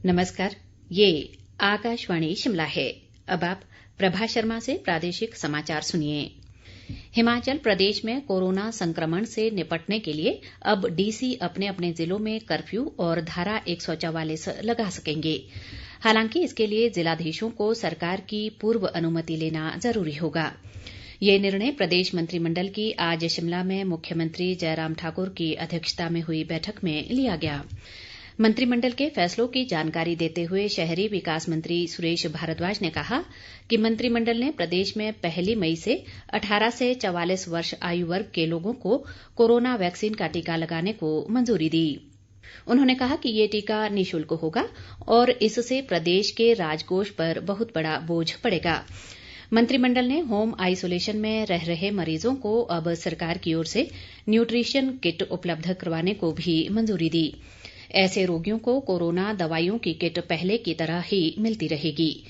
नमस्कार, ये आकाशवाणी शिमला है। अब आप प्रभा शर्मा से प्रादेशिक समाचार सुनिए। हिमाचल प्रदेश में कोरोना संक्रमण से निपटने के लिए अब डीसी अपने अपने जिलों में कर्फ्यू और धारा 144 लगा सकेंगे। हालांकि इसके लिए जिलाधीशों को सरकार की पूर्व अनुमति लेना जरूरी होगा। ये निर्णय प्रदेश मंत्रिमंडल की आज शिमला में मुख्यमंत्री जयराम ठाकुर की अध्यक्षता में हुई बैठक में लिया गया। मंत्रिमंडल के फैसलों की जानकारी देते हुए शहरी विकास मंत्री सुरेश भारद्वाज ने कहा कि मंत्रिमंडल ने प्रदेश में 1 मई से 18 से 44 वर्ष आयु वर्ग के लोगों को कोरोना वैक्सीन का टीका लगाने को मंजूरी दी। उन्होंने कहा कि ये टीका निःशुल्क होगा और इससे प्रदेश के राजकोष पर बहुत बड़ा बोझ पड़ेगा। मंत्रिमंडल ने होम आइसोलेशन में रह रहे मरीजों को अब सरकार की ओर से न्यूट्रिशन किट उपलब्ध करवाने को भी मंजूरी दी। ऐसे रोगियों को कोरोना दवाइयों की किट पहले की तरह ही मिलती रहेगी।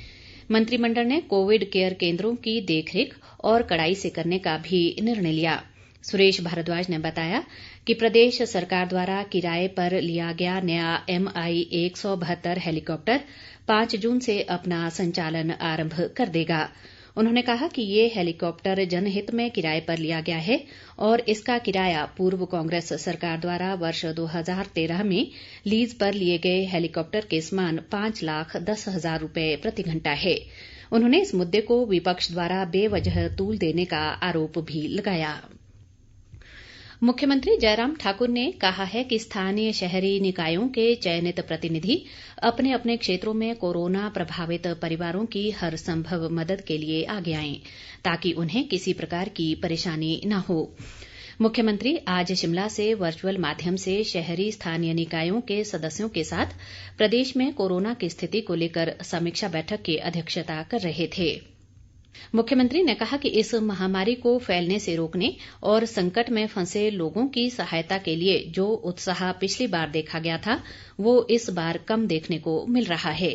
मंत्रिमंडल ने कोविड केयर केंद्रों की देखरेख और कड़ाई से करने का भी निर्णय लिया। सुरेश भारद्वाज ने बताया कि प्रदेश सरकार द्वारा किराए पर लिया गया नया MI 172 हेलीकॉप्टर 5 जून से अपना संचालन आरंभ कर देगा। उन्होंने कहा कि ये हेलीकॉप्टर जनहित में किराए पर लिया गया है और इसका किराया पूर्व कांग्रेस सरकार द्वारा वर्ष 2013 में लीज पर लिए गए हेलीकॉप्टर के समान 5,10,000 रुपये प्रति घंटा है। उन्होंने इस मुद्दे को विपक्ष द्वारा बेवजह तूल देने का आरोप भी लगाया। मुख्यमंत्री जयराम ठाकुर ने कहा है कि स्थानीय शहरी निकायों के चयनित प्रतिनिधि अपने अपने क्षेत्रों में कोरोना प्रभावित परिवारों की हर संभव मदद के लिए आगे आएं ताकि उन्हें किसी प्रकार की परेशानी न हो। मुख्यमंत्री आज शिमला से वर्चुअल माध्यम से शहरी स्थानीय निकायों के सदस्यों के साथ प्रदेश में कोरोना की स्थिति को लेकर समीक्षा बैठक की अध्यक्षता कर रहे थे। मुख्यमंत्री ने कहा कि इस महामारी को फैलने से रोकने और संकट में फंसे लोगों की सहायता के लिए जो उत्साह पिछली बार देखा गया था वो इस बार कम देखने को मिल रहा है।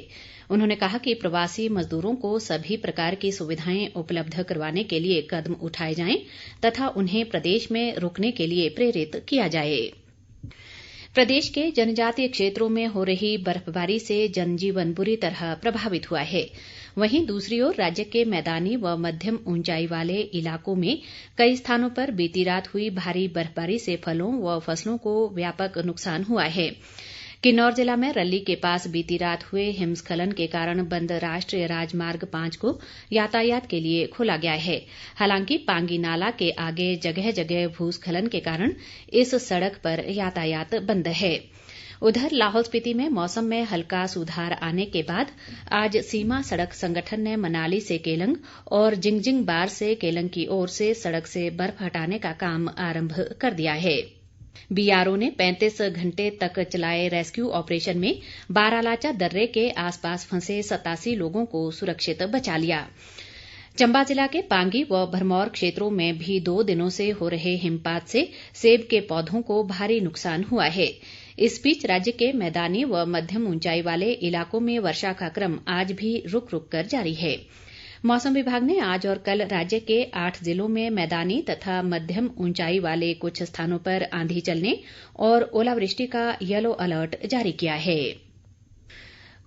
उन्होंने कहा कि प्रवासी मजदूरों को सभी प्रकार की सुविधाएं उपलब्ध करवाने के लिए कदम उठाए जाएं तथा उन्हें प्रदेश में रुकने के लिए प्रेरित किया जाए। प्रदेश के जनजातीय क्षेत्रों में हो रही बर्फबारी से जनजीवन बुरी तरह प्रभावित हुआ है। वहीं दूसरी ओर राज्य के मैदानी व मध्यम ऊंचाई वाले इलाकों में कई स्थानों पर बीती रात हुई भारी बर्फबारी से फलों व फसलों को व्यापक नुकसान हुआ है। किन्नौर जिला में रल्ली के पास बीती रात हुए हिमस्खलन के कारण बंद राष्ट्रीय राजमार्ग 5 को यातायात के लिए खोला गया है। हालांकि पांगी नाला के आगे जगह जगह भूस्खलन के कारण इस सड़क पर यातायात बंद है। उधर लाहौल स्पीति में मौसम में हल्का सुधार आने के बाद आज सीमा सड़क संगठन ने मनाली से केलंग और जिंगजिंग बार से केलंग की ओर से सड़क से बर्फ हटाने का काम आरंभ कर दिया है। BRO ने 35 घंटे तक चलाए रेस्क्यू ऑपरेशन में बारालाचा दर्रे के आसपास फंसे 87 लोगों को सुरक्षित बचा लिया। चंबा जिला के पांगी व भरमौर क्षेत्रों में भी 2 दिनों से हो रहे हिमपात से सेब के पौधों को भारी नुकसान हुआ है। इस बीच राज्य के मैदानी व मध्यम ऊंचाई वाले इलाकों में वर्षा का क्रम आज भी रुक रुक कर जारी है। मौसम विभाग ने आज और कल राज्य के 8 जिलों में मैदानी तथा मध्यम ऊंचाई वाले कुछ स्थानों पर आंधी चलने और ओलावृष्टि का येलो अलर्ट जारी किया है।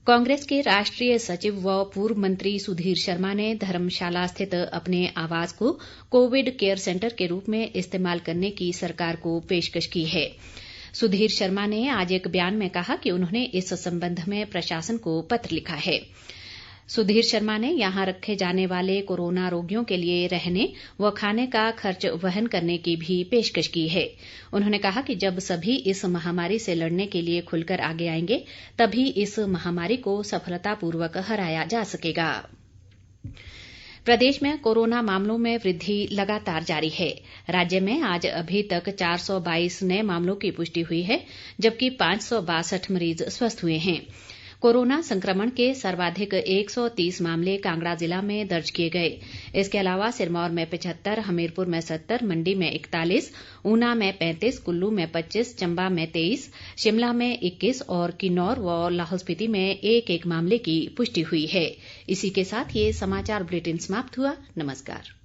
कांग्रेस के राष्ट्रीय सचिव व पूर्व मंत्री सुधीर शर्मा ने धर्मशाला स्थित अपने आवास को कोविड केयर सेंटर के रूप में इस्तेमाल करने की सरकार को पेशकश की है। सुधीर शर्मा ने आज एक बयान में कहा कि उन्होंने इस संबंध में प्रशासन को पत्र लिखा है। सुधीर शर्मा ने यहां रखे जाने वाले कोरोना रोगियों के लिए रहने व खाने का खर्च वहन करने की भी पेशकश की है। उन्होंने कहा कि जब सभी इस महामारी से लड़ने के लिए खुलकर आगे आएंगे तभी इस महामारी को सफलतापूर्वक हराया जा सकेगा। प्रदेश में कोरोना मामलों में वृद्धि लगातार जारी है। राज्य में आज अभी तक 422 नए मामलों की पुष्टि हुई है जबकि 562 मरीज स्वस्थ हुए हैं। कोरोना संक्रमण के सर्वाधिक 130 मामले कांगड़ा जिला में दर्ज किए गए। इसके अलावा सिरमौर में 75, हमीरपुर में 70, मंडी में 41, ऊना में 35, कुल्लू में 25, चंबा में 23, शिमला में 21 और किन्नौर व लाहौल स्पीति में एक एक मामले की पुष्टि हुई है। इसी के साथ ये समाचार बुलेटिन समाप्त हुआ। नमस्कार।